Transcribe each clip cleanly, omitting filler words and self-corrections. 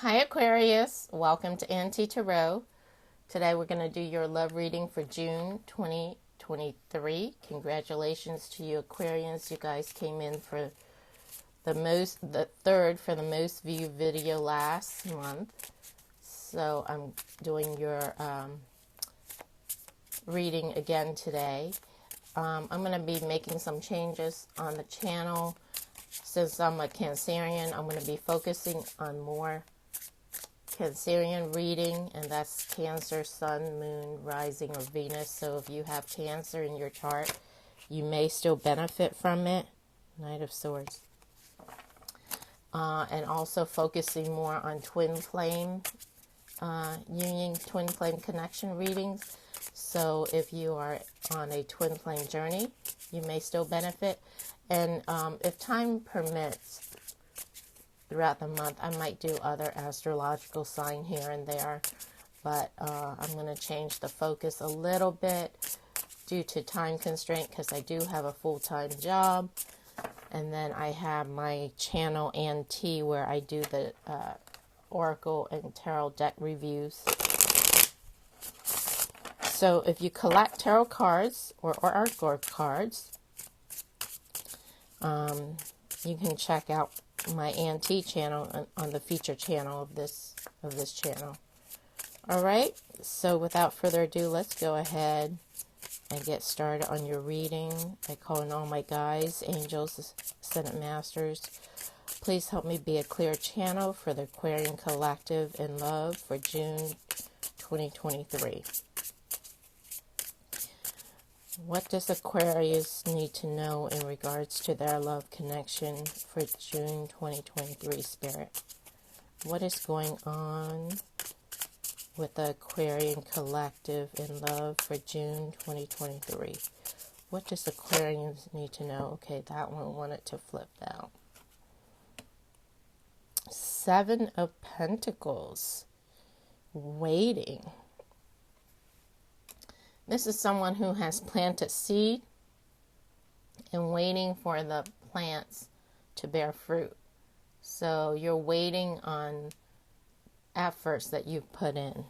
Hi Aquarius, welcome to Auntie Tarot. Today we're going to do your love reading for June 2023. Congratulations to you Aquarians. You guys came in for the third for the most viewed video last month. So I'm doing your reading again today. I'm going to be making some changes on the channel. Since I'm a Cancerian, I'm going to be focusing on more Cancerian reading, and that's Cancer, Sun, Moon, Rising, or Venus. So if you have Cancer in your chart, you may still benefit from it. Knight of Swords. And also focusing more on twin flame union, twin flame connection readings. So if you are on a twin flame journey, you may still benefit. And if time permits, throughout the month, I might do other astrological sign here and there, but I'm going to change the focus a little bit due to time constraint because I do have a full-time job, and then I have my channel Auntie where I do the Oracle and Tarot deck reviews. So if you collect tarot cards or Oracle cards, you can check out my Auntie channel on the feature channel of this channel. All right, so without further ado, let's go ahead and get started on your reading. I call in all my guides, angels, ascended masters. Please help me be a clear channel for the Aquarian Collective in love for June 2023. What does Aquarius need to know in regards to their love connection for June 2023, Spirit? What is going on with the Aquarian Collective in love for June 2023? What does Aquarians need to know? Okay, that one wanted to flip down. Seven of Pentacles. Waiting. This is someone who has planted seed and waiting for the plants to bear fruit. So you're waiting on efforts that you've put in,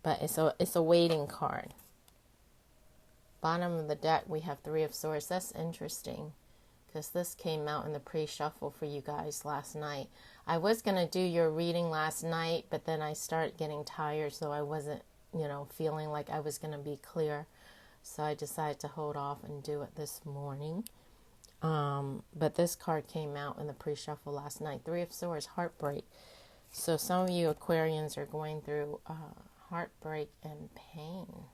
but it's a waiting card. Bottom of the deck, we have Three of Swords. That's interesting because this came out in the pre-shuffle for you guys last night. I was going to do your reading last night, but then I started getting tired, so I wasn't feeling like I was going to be clear. So I decided to hold off and do it this morning. But this card came out in the pre-shuffle last night. Three of Swords, heartbreak. So some of you Aquarians are going through heartbreak and pain.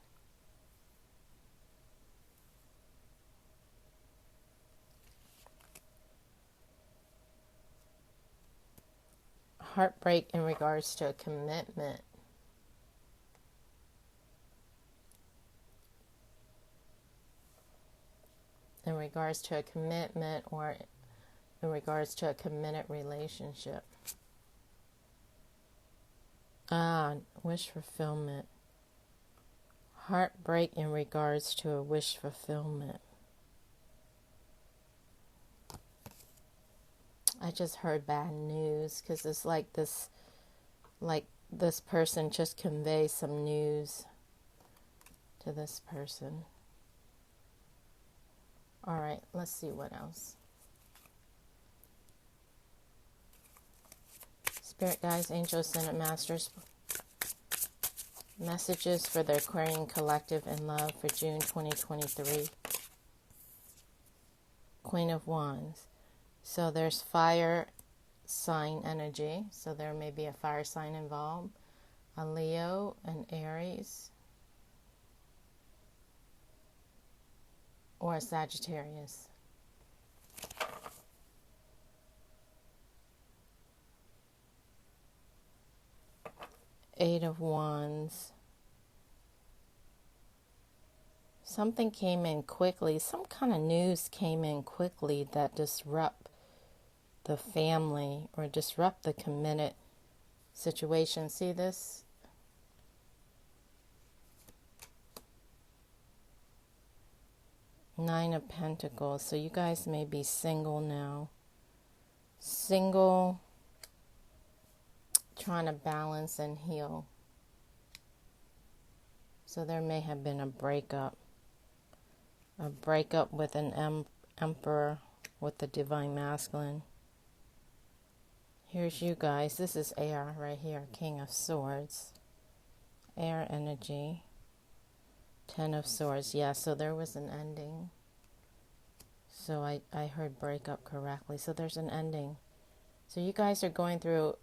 Heartbreak in regards to a commitment. In regards to a commitment or in regards to a committed relationship. Wish fulfillment. Heartbreak in regards to a wish fulfillment. I just heard bad news because it's like this person just conveys some news to this person. All right, let's see what else. Spirit guides, angels, ascended masters. Messages for the Aquarian Collective in love for June 2023. Queen of Wands. So there's fire sign energy. So there may be a fire sign involved. A Leo, an Aries, or a Sagittarius. Eight of Wands. Something came in quickly. Some kind of news came in quickly that disrupt the family or disrupt the committed situation. See this? Nine of Pentacles. So you guys may be single now. Single trying to balance and heal. So there may have been a breakup with an emperor with the divine masculine. Here's you guys. This is air right here, King of Swords. Air energy. Ten of Swords. Yeah, so there was an ending. So I heard breakup correctly. So there's an ending. So you guys are going through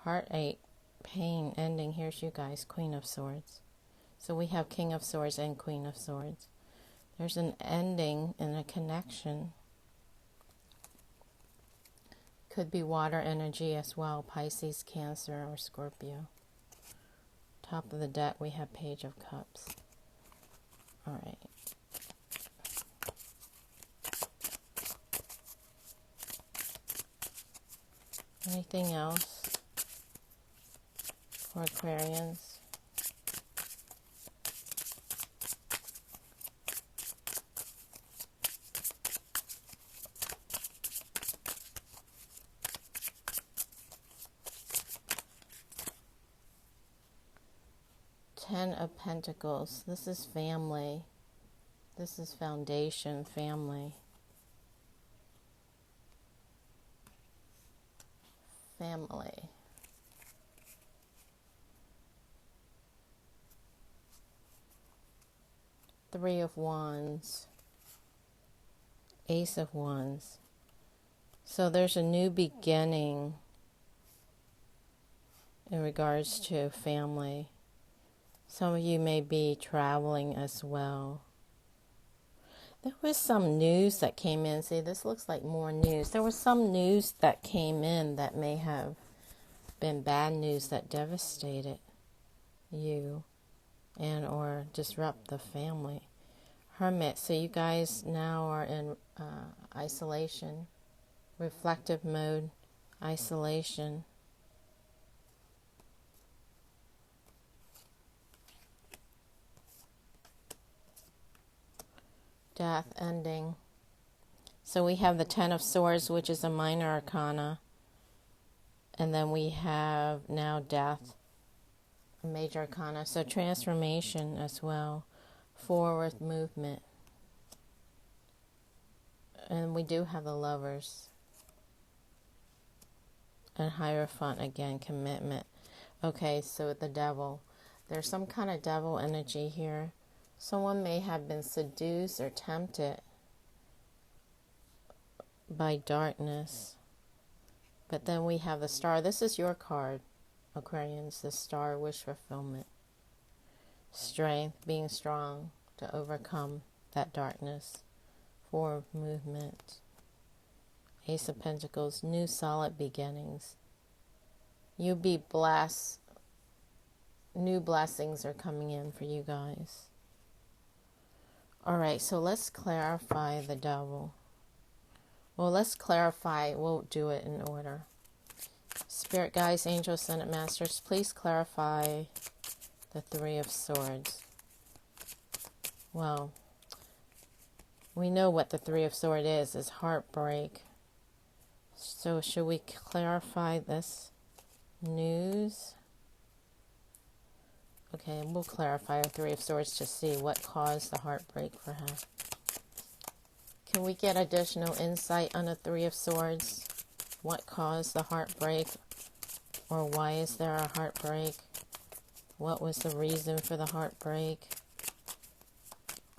heartache, pain, ending. Here's you guys, Queen of Swords. So we have King of Swords and Queen of Swords. There's an ending and a connection. Could be water energy as well, Pisces, Cancer, or Scorpio. Top of the deck, we have Page of Cups. All right. Anything else for Aquarians? Ten of Pentacles. This is family. This is foundation, family. Family. Three of Wands. Ace of Wands. So there's a new beginning in regards to family. Some of you may be traveling as well. There was some news that came in. See, this looks like more news. There was some news that came in that may have been bad news that devastated you and or disrupt the family. Hermit. So you guys now are in isolation, reflective mode, isolation. Death, ending. So we have the Ten of Swords, which is a minor arcana. And then we have now death, a major arcana. So transformation as well. Forward movement. And we do have the Lovers. And Hierophant again, commitment. Okay, so the Devil. There's some kind of devil energy here. Someone may have been seduced or tempted by darkness. But then we have the Star. This is your card, Aquarians, the Star, wish fulfillment. Strength, being strong to overcome that darkness. Forward movement. Ace of Pentacles, new solid beginnings. You'll be blessed. New blessings are coming in for you guys. Alright, so let's clarify the Devil. Well, let's clarify. We'll do it in order. Spirit guides, angels, Senate masters, please clarify the Three of Swords. Well, we know what the Three of Swords is heartbreak. So should we clarify this news? Okay, we'll clarify our Three of Swords to see what caused the heartbreak for her. Can we get additional insight on the Three of Swords? What caused the heartbreak? Or why is there a heartbreak? What was the reason for the heartbreak?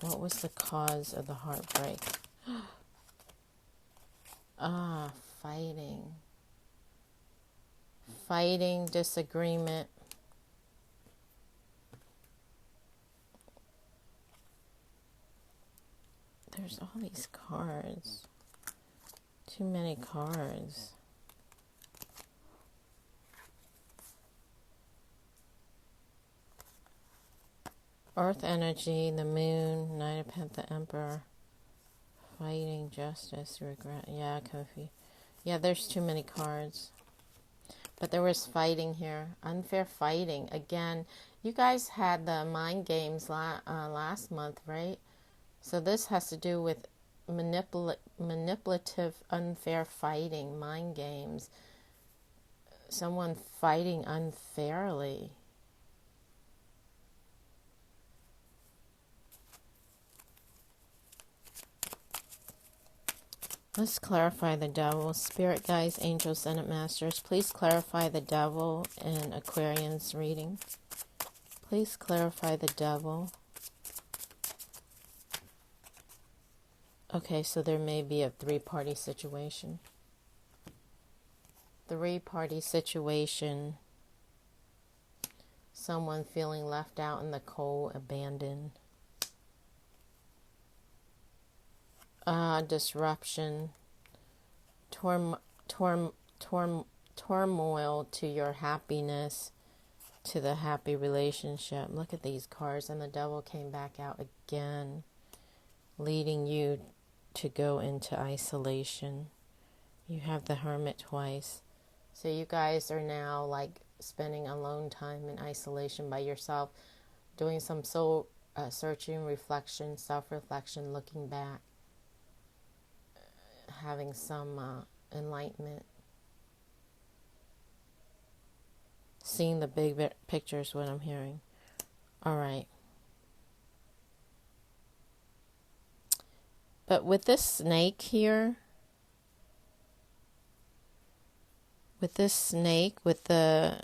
What was the cause of the heartbreak? Fighting. Fighting, disagreement. There's all these cards. Too many cards. Earth energy, the moon, Knight of Pentacles, the Emperor. Fighting, justice, regret. Yeah, Kofi. Yeah, there's too many cards. But there was fighting here. Unfair fighting. Again, you guys had the mind games last month, right? So this has to do with manipulative, unfair fighting, mind games. someone fighting unfairly. Let's clarify the devil. Spirit guides, angels, Senate masters, please clarify the devil in Aquarian's reading. Please clarify the devil. Okay, so there may be a three-party situation. Three-party situation. Someone feeling left out in the cold, abandoned. Disruption. Turmoil to your happiness, to the happy relationship. Look at these cards, and the devil came back out again, leading you to go into isolation. You have the Hermit twice. So you guys are now like spending alone time in isolation by yourself, doing some soul searching, reflection, self-reflection, looking back, having some enlightenment. Seeing the big picture is what I'm hearing. All right. But with this snake here, with this snake, with the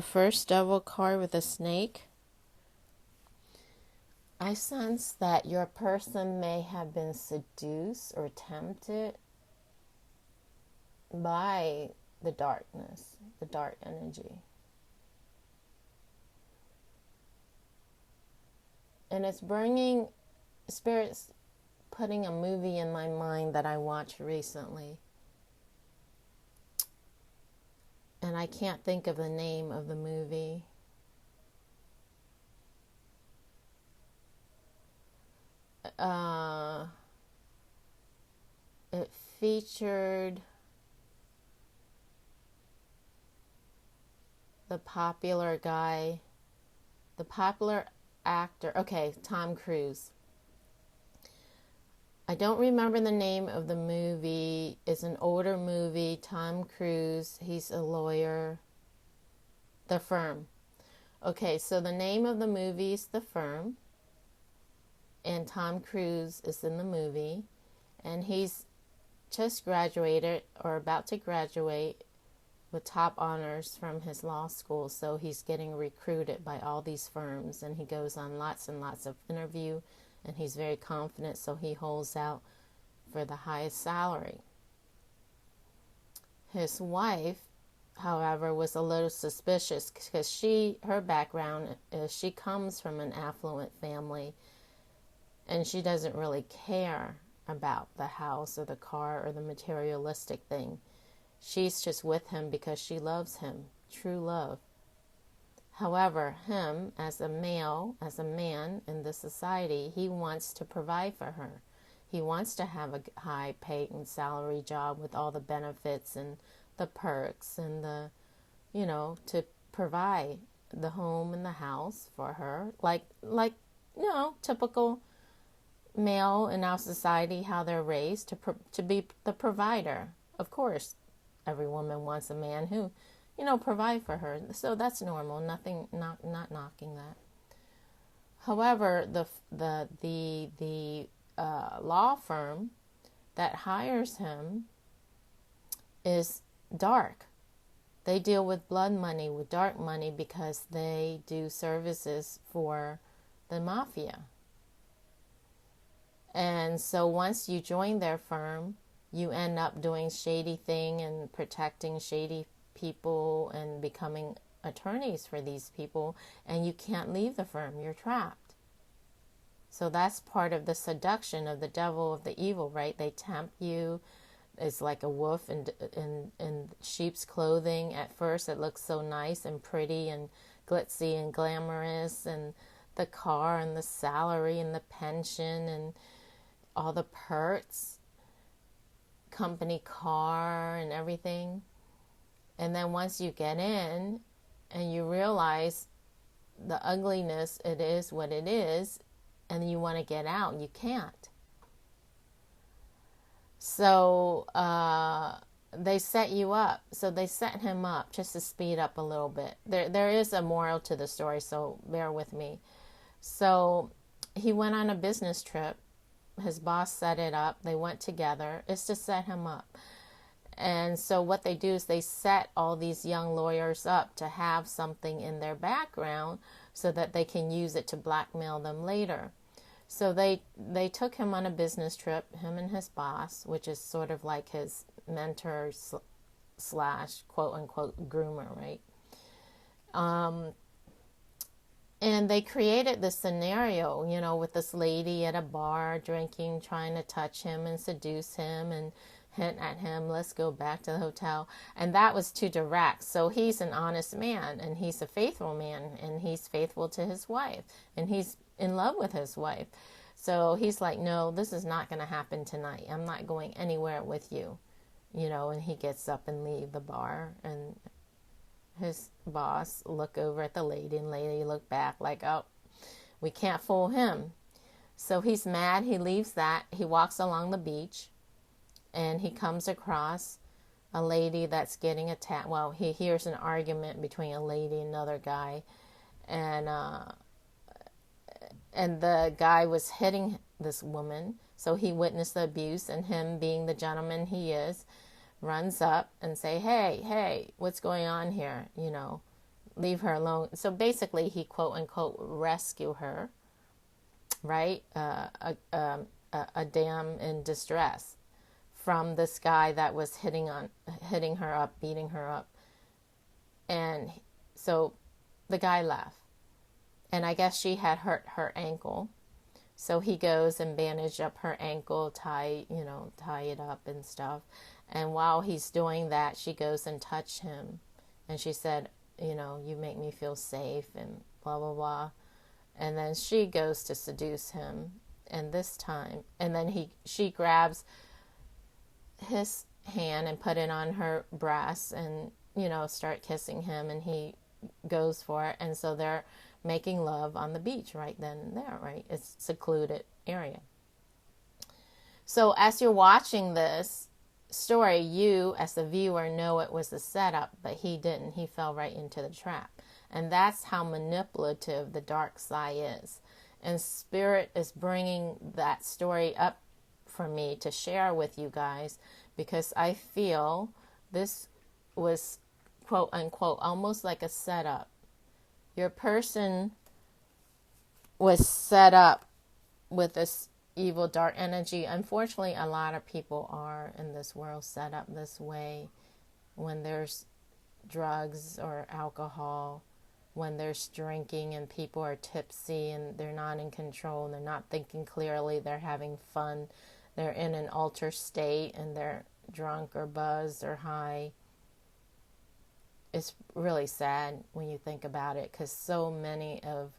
first devil card with the snake, I sense that your person may have been seduced or tempted by the darkness, the dark energy. And it's bringing, Spirit's putting a movie in my mind that I watched recently. And I can't think of the name of the movie. It featured the popular guy, the popular actor. Okay, Tom Cruise. I don't remember the name of the movie. It's an older movie. Tom Cruise, he's a lawyer. The Firm. Okay, so the name of the movie is The Firm. And Tom Cruise is in the movie. And he's just graduated or about to graduate with top honors from his law school. So he's getting recruited by all these firms. And he goes on lots and lots of interviews. And he's very confident, so he holds out for the highest salary. His wife, however, was a little suspicious because her background is she comes from an affluent family, and she doesn't really care about the house or the car or the materialistic thing. She's just with him because she loves him, true love. However, him, as a male, as a man in this society, he wants to provide for her. He wants to have a high-paid and salary job with all the benefits and the perks and the, to provide the home and the house for her. Like typical male in our society, how they're raised to be the provider. Of course, every woman wants a man who provide for her. So that's normal. Nothing, not knocking that. However, the law firm that hires him is dark. They deal with blood money, with dark money, because they do services for the mafia. And so once you join their firm, you end up doing shady thing and protecting shady people and becoming attorneys for these people, and you can't leave the firm. You're trapped. So that's part of the seduction of the devil, of the evil, right? They tempt you. It's like a wolf in sheep's clothing. At first it looks so nice and pretty and glitzy and glamorous, and the car and the salary and the pension and all the perks, company car and everything. And then once you get in and you realize the ugliness, it is what it is, and you want to get out and you can't. So they set you up. So they set him up just to speed up a little bit. There is a moral to the story, so bear with me. So he went on a business trip. His boss set it up. They went together. It's to set him up. And so what they do is they set all these young lawyers up to have something in their background so that they can use it to blackmail them later. So they took him on a business trip, him and his boss, which is sort of like his mentor slash quote unquote groomer, right? And they created this scenario, you know, with this lady at a bar drinking, trying to touch him and seduce him and hint at him, let's go back to the hotel. And that was too direct. So he's an honest man, and he's a faithful man, and he's faithful to his wife, and he's in love with his wife. So he's like, no, this is not going to happen tonight. I'm not going anywhere with you, you know. And he gets up and leave the bar, and his boss look over at the lady, and lady look back like, oh, we can't fool him. So he's mad. He leaves that. He walks along the beach, and he comes across a lady that's getting attacked. Well, he hears an argument between a lady and another guy, and the guy was hitting this woman. So he witnessed the abuse, and him being the gentleman he is, runs up and say, hey, what's going on here? You know, leave her alone. So basically he quote unquote rescue her, right? A dam in distress from this guy that was hitting her up, beating her up. And so the guy left. And I guess she had hurt her ankle. So he goes and bandage up her ankle, tie it up and stuff. And while he's doing that, she goes and touched him. And she said, you know, you make me feel safe and blah, blah, blah. And then she goes to seduce him. And this time, and then she grabs his hand and put it on her breast and, you know, start kissing him. And he goes for it. And so they're making love on the beach right then and there, right? It's a secluded area. So as you're watching this story, you as the viewer know it was a setup, but he didn't. He fell right into the trap. And that's how manipulative the dark side is. And Spirit is bringing that story up for me to share with you guys, because I feel this was quote unquote almost like a setup. Your person was set up with this evil, dark energy. Unfortunately, a lot of people are in this world set up this way when there's drugs or alcohol, when there's drinking and people are tipsy and they're not in control and they're not thinking clearly, they're having fun, they're in an altered state and they're drunk or buzzed or high. It's really sad when you think about it, because so many of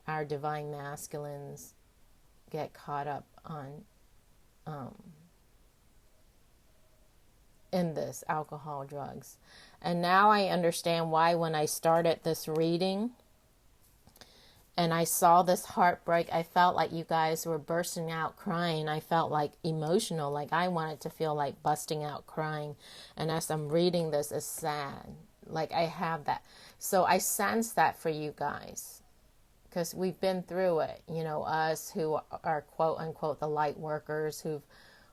our divine masculines get caught up on in this alcohol, drugs. And now I understand why when I started this reading and I saw this heartbreak, I felt like you guys were bursting out crying. I felt like emotional, like I wanted to feel like busting out crying. And as I'm reading this, it's sad. Like I have that. So I sense that for you guys, because we've been through it. You know, us who are quote unquote the light workers who've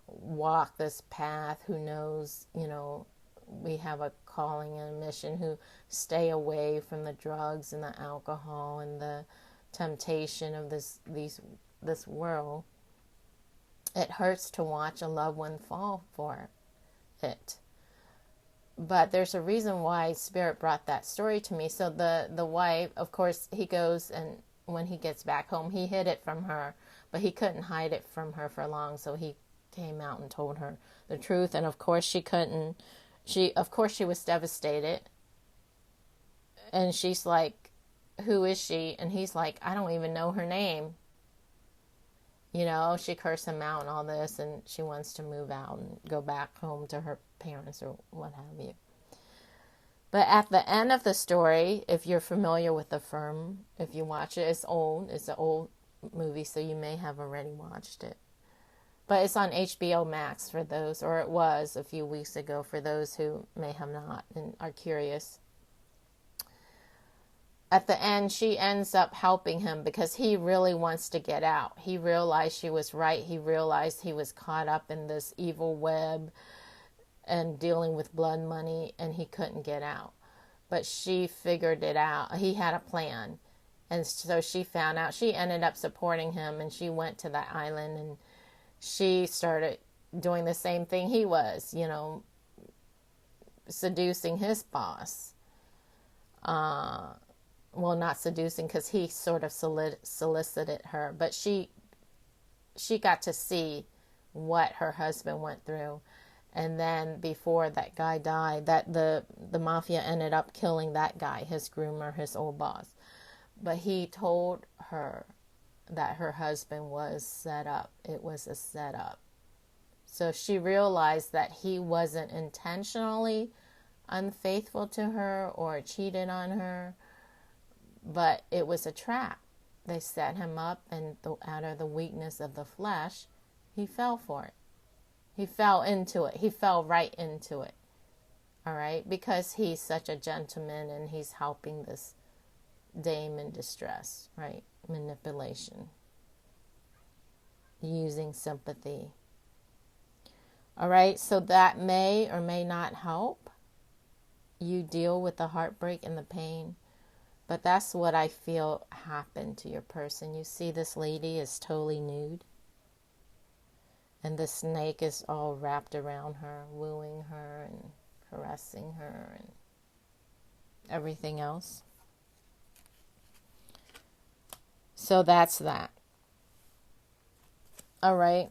walked this path, who knows, you know, we have a calling and a mission, who stay away from the drugs and the alcohol and the temptation of this world. It hurts to watch a loved one fall for it. But there's a reason why Spirit brought that story to me. So the wife, of course, he goes and when he gets back home, he hid it from her, but he couldn't hide it from her for long. So he came out and told her the truth. And of course she couldn't. She was devastated. And she's like, who is she? And he's like, I don't even know her name. You know, she cursed him out and all this, and she wants to move out and go back home to her parents or what have you. But at the end of the story, if you're familiar with The Firm, if you watch it, it's old. It's an old movie, so you may have already watched it. But it's on HBO Max for those, or it was a few weeks ago for those who may have not and are curious. At the end, she ends up helping him because he really wants to get out. He realized she was right. He realized he was caught up in this evil web and dealing with blood money, and he couldn't get out. But she figured it out. He had a plan. And so she found out. She ended up supporting him, and she went to that island, and she started doing the same thing he was, you know, seducing his boss. Well, not seducing, because he sort of solicited her, but she got to see what her husband went through. And then before that guy died, that the mafia ended up killing that guy, his groomer, his old boss. But he told her that her husband was set up. It was a setup. So she realized that he wasn't intentionally unfaithful to her or cheated on her, but it was a trap. They set him up, and out of the weakness of the flesh, he fell for it. He fell into it. He fell right into it. All right? Because he's such a gentleman and he's helping this dame in distress, right? Manipulation. Using sympathy. All right? So that may or may not help you deal with the heartbreak and the pain. But that's what I feel happened to your person. You see, this lady is totally nude. And the snake is all wrapped around her, wooing her and caressing her and everything else. So that's that. All right.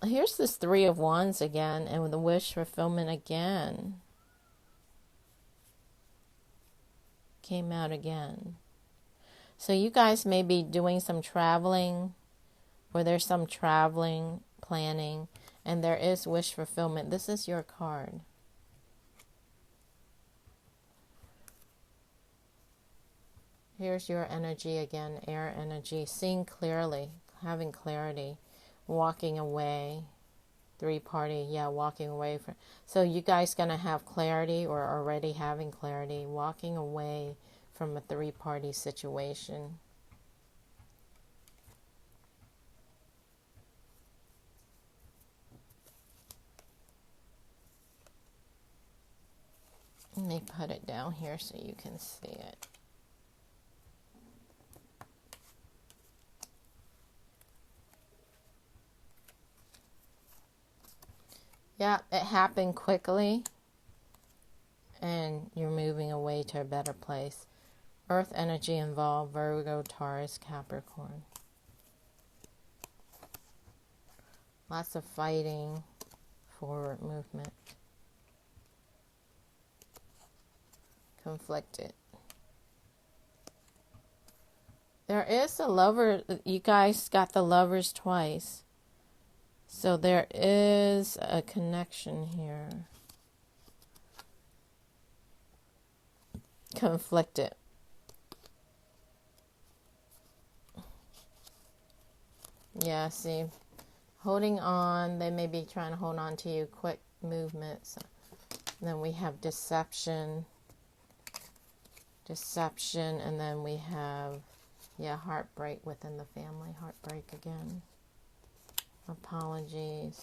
Here's this Three of Wands again, and with the wish fulfillment again. Came out again. So you guys may be doing some traveling, or there's some traveling planning, and there is wish fulfillment. This is your card. Here's your energy again, air energy, seeing clearly, having clarity, walking away, three-party, walking away from. So you guys gonna have clarity, or already having clarity, walking away from a three-party situation. Let me put it down here so you can see it. Yeah, it happened quickly, and you're moving away to a better place. Earth energy involved, Virgo, Taurus, Capricorn. Lots of fighting, forward movement. Conflicted. There is a lover. You guys got the lovers twice. So there is a connection here. Conflicted. Yeah, see. Holding on. They may be trying to hold on to you. Quick movements. Then we have deception. Deception. And then we have, heartbreak within the family. Heartbreak again. Apologies.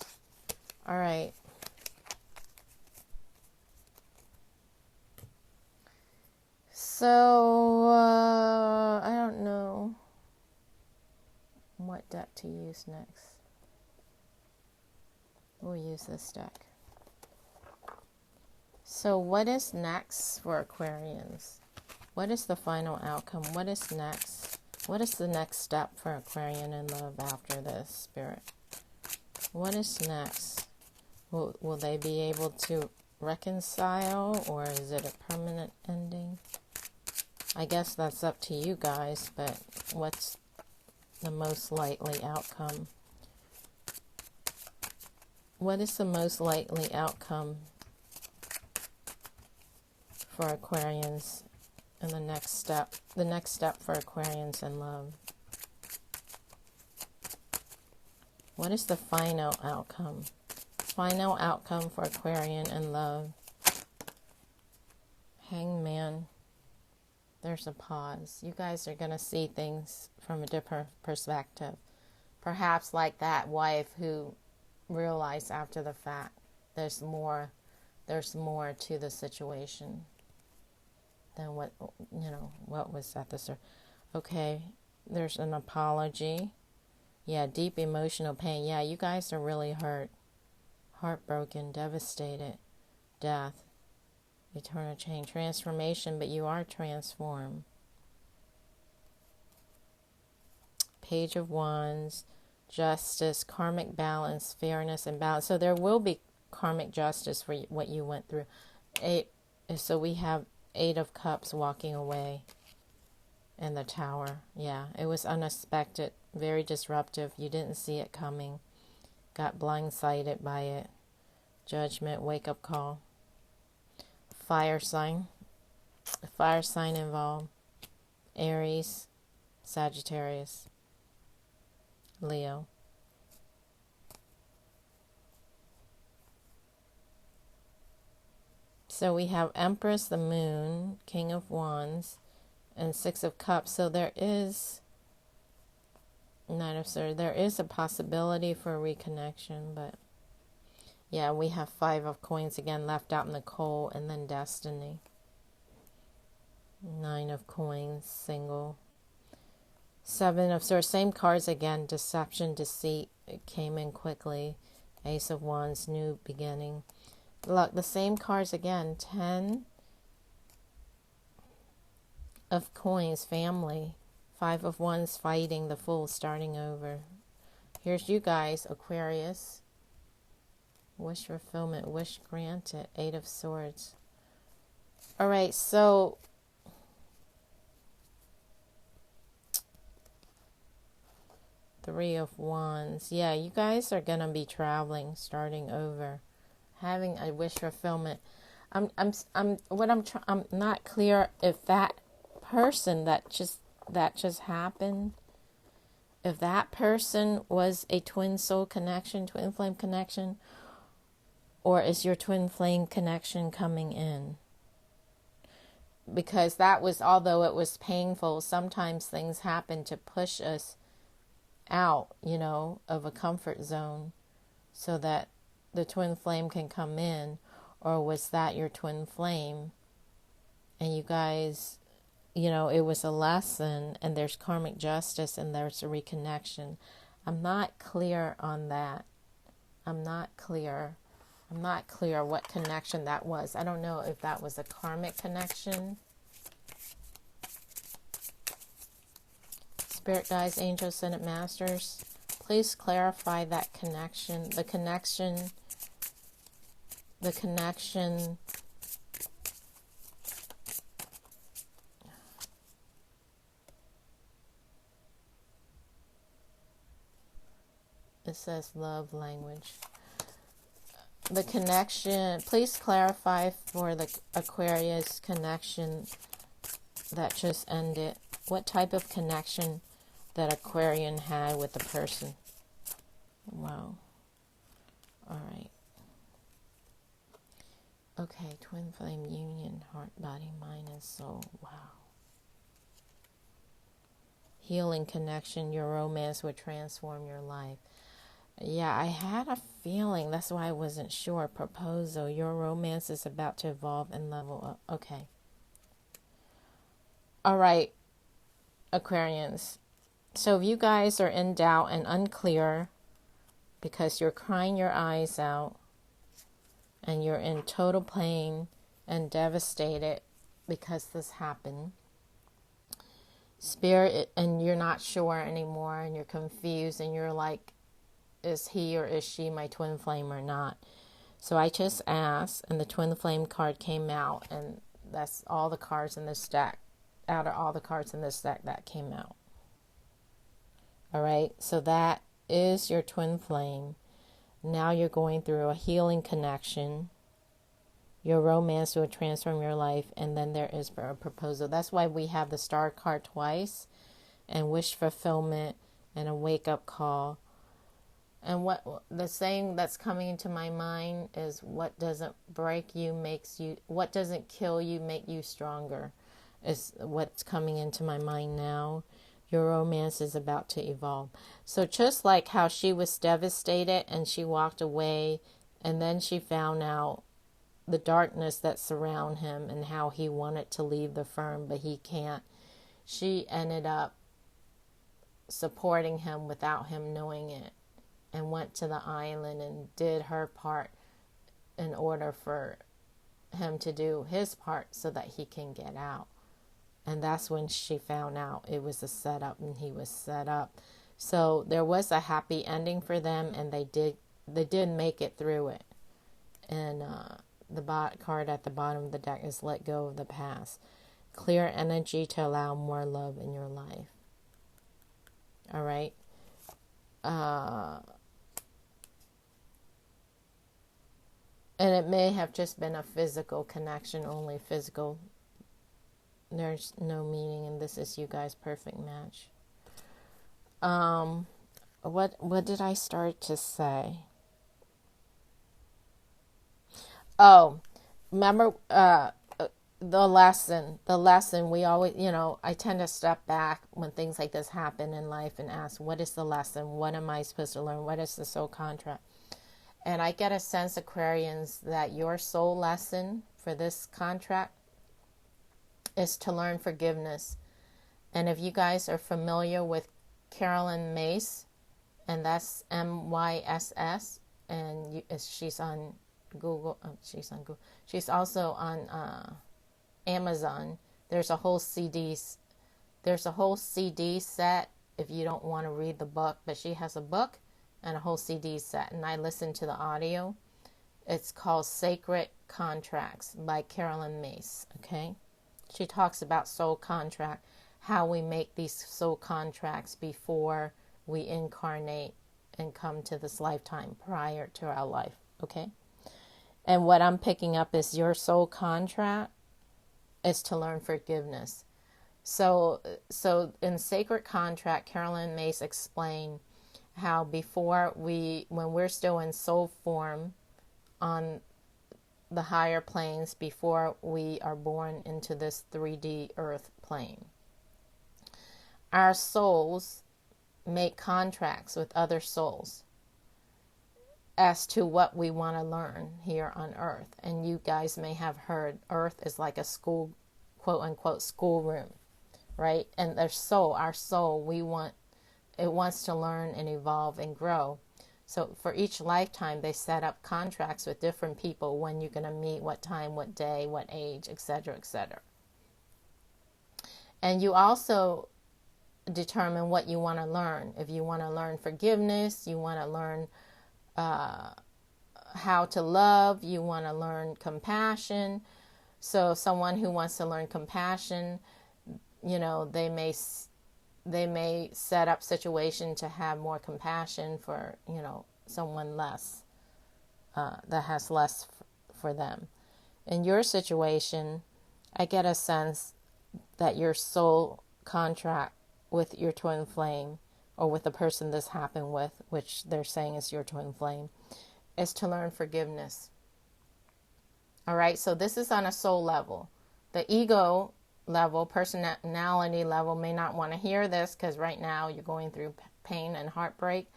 All right. So, I don't know what deck to use next. We'll use this deck. So, what is next for Aquarians? What is the final outcome? What is next? What is the next step for Aquarian in love after this, Spirit? What is next? Will they be able to reconcile, or is it a permanent ending? I guess that's up to you guys, but what's the most likely outcome? What is the most likely outcome for Aquarians in the next step? The next step for Aquarians in love. What is the final outcome? Final outcome for Aquarian and love. Hangman. There's a pause. You guys are going to see things from a different perspective. Perhaps like that wife who realized after the fact there's more to the situation than what was at the surface. Okay, there's an apology. Yeah, deep emotional pain. Yeah, you guys are really hurt, heartbroken, devastated, death, eternal change, transformation, but you are transformed. Page of Wands, justice, karmic balance, fairness, and balance. So there will be karmic justice for what you went through. So we have 8 of Cups walking away in the Tower. Yeah, it was unexpected, very disruptive. You didn't see it coming. Got blindsided by it. Judgment, wake-up call. Fire sign. Fire sign involved. Aries, Sagittarius, Leo. So we have Empress, the Moon, King of Wands, and 6 of Cups. So there is Knight of Swords. There is a possibility for a reconnection, but yeah, we have 5 of Coins again left out in the cold, and then Destiny. 9 of Coins, single. 7 of Swords, same cards again. Deception, deceit, it came in quickly. Ace of Wands, new beginning. Look, the same cards again. 10 of Coins, family. 5 of Wands, fighting, the Fool, starting over. Here's you guys, Aquarius. Wish fulfillment, wish granted. 8 of Swords. All right, so Three of Wands. Yeah, you guys are going to be traveling, starting over, having a wish fulfillment. I'm not clear if that person that just happened, if that person was a twin soul connection, twin flame connection, or is your twin flame connection coming in? Because that was, although it was painful, sometimes things happen to push us out, of a comfort zone so that the twin flame can come in. Or was that your twin flame and you guys, it was a lesson, and there's karmic justice and there's a reconnection? I'm not clear on that. I'm not clear what connection that was. I don't know if that was a karmic connection. Spirit guides, angels, ascended masters, please clarify that connection. The connection. It says love language. The connection, please clarify for the Aquarius connection that just ended. What type of connection that Aquarian had with the person? Wow. All right. Okay, twin flame union, heart, body, mind, and soul. Wow. Healing connection, your romance would transform your life. Yeah, I had a feeling. That's why I wasn't sure. Proposal. Your romance is about to evolve and level up. Okay. All right, Aquarians. So if you guys are in doubt and unclear because you're crying your eyes out and you're in total pain and devastated because this happened, Spirit, and you're not sure anymore and you're confused and you're like, is he or is she my twin flame or not? So I just asked, and the twin flame card came out, and that's all the cards in this deck. Out of all the cards in this deck, that came out. All right, so that is your twin flame. Now you're going through a healing connection. Your romance will transform your life, and then there is a proposal. That's why we have the star card twice, and wish fulfillment, and a wake-up call. And what the saying that's coming into my mind is, what doesn't break you makes you, what doesn't kill you make you stronger, is what's coming into my mind now. Your romance is about to evolve. So just like how she was devastated and she walked away, and then she found out the darkness that surround him and how he wanted to leave the firm, but he can't. She ended up supporting him without him knowing it, and went to the island and did her part in order for him to do his part so that he can get out. And that's when she found out it was a setup and he was set up. So there was a happy ending for them, and they did make it through it. And the card at the bottom of the deck is let go of the past. Clear energy to allow more love in your life. All right. And it may have just been a physical connection, only physical. There's no meaning, and this is you guys' perfect match. What did I start to say? Oh, remember the lesson we always, I tend to step back when things like this happen in life and ask, what is the lesson? What am I supposed to learn? What is the soul contract? And I get a sense, Aquarians, that your soul lesson for this contract is to learn forgiveness. And if you guys are familiar with Carolyn Myss, and that's MYSS, and she's on Google. She's also on Amazon. There's a whole CD set if you don't want to read the book, but she has a book and a whole CD set, and I listened to the audio. It's called Sacred Contracts by Carolyn Myss. Okay, she talks about soul contract, how we make these soul contracts before we incarnate and come to this lifetime prior to our life. Okay, and what I'm picking up is your soul contract is to learn forgiveness. So in Sacred Contract, Carolyn Myss explained how when we're still in soul form on the higher planes, before we are born into this 3D earth plane, our souls make contracts with other souls as to what we want to learn here on earth. And you guys may have heard earth is like a school, quote unquote, schoolroom, right? And our soul, it wants to learn and evolve and grow. So for each lifetime, they set up contracts with different people, when you're going to meet, what time, what day, what age, etc., etc. And you also determine what you want to learn. If you want to learn forgiveness, you want to learn how to love, you want to learn compassion. So someone who wants to learn compassion, they may set up situation to have more compassion for, someone less, that has less for them. In your situation, I get a sense that your soul contract with your twin flame, or with the person this happened with, which they're saying is your twin flame, is to learn forgiveness. All right, so this is on a soul level. The ego level, personality level, may not want to hear this because right now you're going through pain and heartbreak.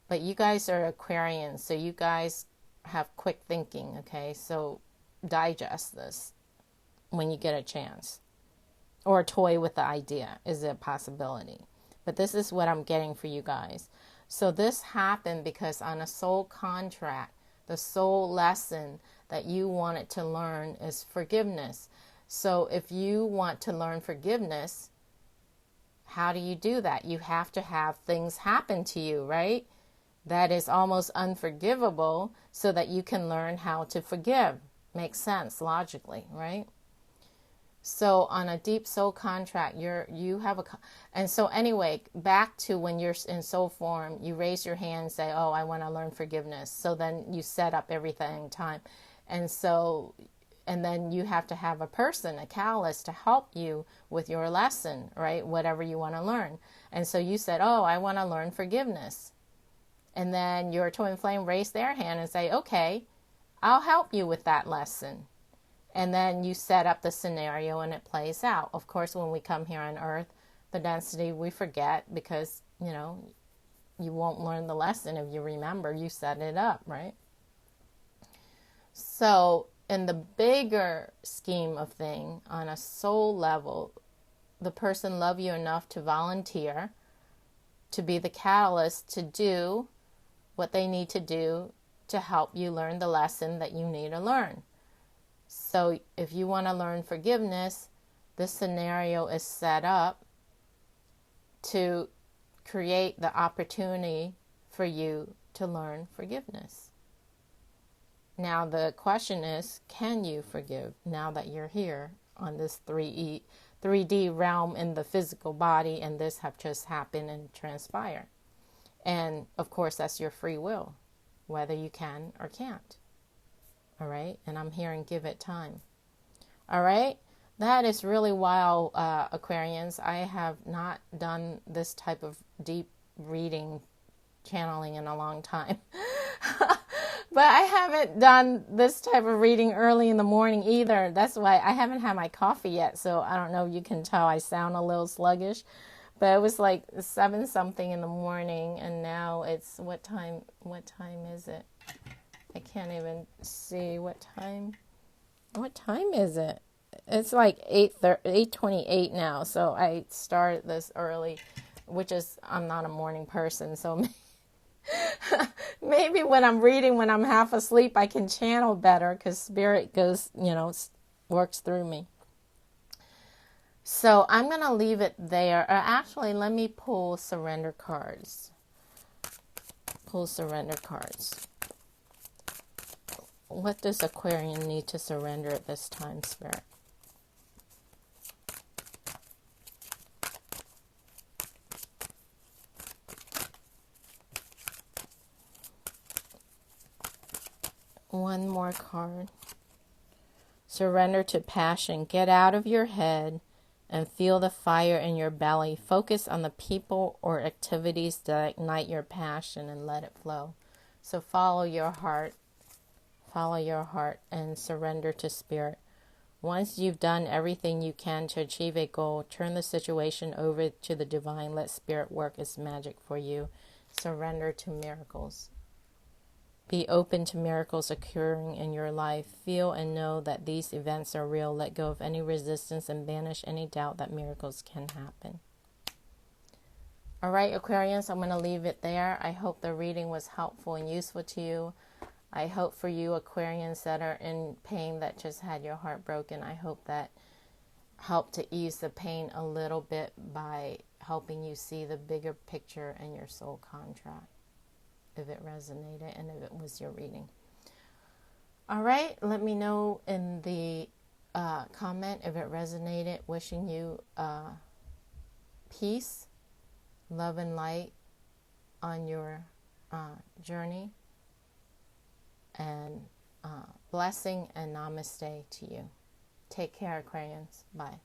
But you guys are Aquarians, so you guys have quick thinking, okay? So digest this when you get a chance. Or toy with the idea. Is it a possibility? But this is what I'm getting for you guys. So this happened because on a soul contract, the soul lesson that you wanted to learn is forgiveness. So if you want to learn forgiveness, how do you do that? You have to have things happen to you, right? That is almost unforgivable, so that you can learn how to forgive. Makes sense logically, right? So on a deep soul contract, and so anyway, back to when you're in soul form, you raise your hand and say, oh, I want to learn forgiveness. So then you set up everything in time. And then you have to have a person, a catalyst, to help you with your lesson, right? Whatever you want to learn. And so you said, oh, I want to learn forgiveness. And then your twin flame raise their hand and say, okay, I'll help you with that lesson. And then you set up the scenario and it plays out. Of course, when we come here on Earth, the density we forget because, you won't learn the lesson if you remember you set it up, right? So in the bigger scheme of things, on a soul level, the person loves you enough to volunteer, to be the catalyst to do what they need to do to help you learn the lesson that you need to learn. So if you want to learn forgiveness, this scenario is set up to create the opportunity for you to learn forgiveness. Now the question is, can you forgive now that you're here on this 3D realm in the physical body and this have just happened and transpired? And of course, that's your free will, whether you can or can't. All right. And I'm here and give it time. All right. That is really wild, Aquarians. I have not done this type of deep reading, channeling in a long time. But I haven't done this type of reading early in the morning either. That's why I haven't had my coffee yet. So I don't know if you can tell I sound a little sluggish. But it was like 7 something in the morning, and now it's what time is it? I can't even see what time. What time is it? It's like 8:28 now. So I started this early, which is, I'm not a morning person, so maybe when I'm reading, when I'm half asleep, I can channel better because spirit goes, works through me. So I'm going to leave it there. Actually, let me pull surrender cards. Pull surrender cards. What does Aquarian need to surrender at this time, Spirit? One more card. Surrender to passion. Get out of your head and feel the fire in your belly. Focus on the people or activities that ignite your passion and let it flow. So follow your heart. Follow your heart and surrender to spirit. Once you've done everything you can to achieve a goal, turn the situation over to the divine. Let spirit work its magic for you. Surrender to miracles. Be open to miracles occurring in your life. Feel and know that these events are real. Let go of any resistance and banish any doubt that miracles can happen. All right, Aquarians, I'm going to leave it there. I hope the reading was helpful and useful to you. I hope for you Aquarians that are in pain, that just had your heart broken, I hope that helped to ease the pain a little bit by helping you see the bigger picture in your soul contract, if it resonated and if it was your reading. All right, let me know in the comment if it resonated. Wishing you peace, love, and light on your journey. And blessing and namaste to you. Take care, Aquarians. Bye.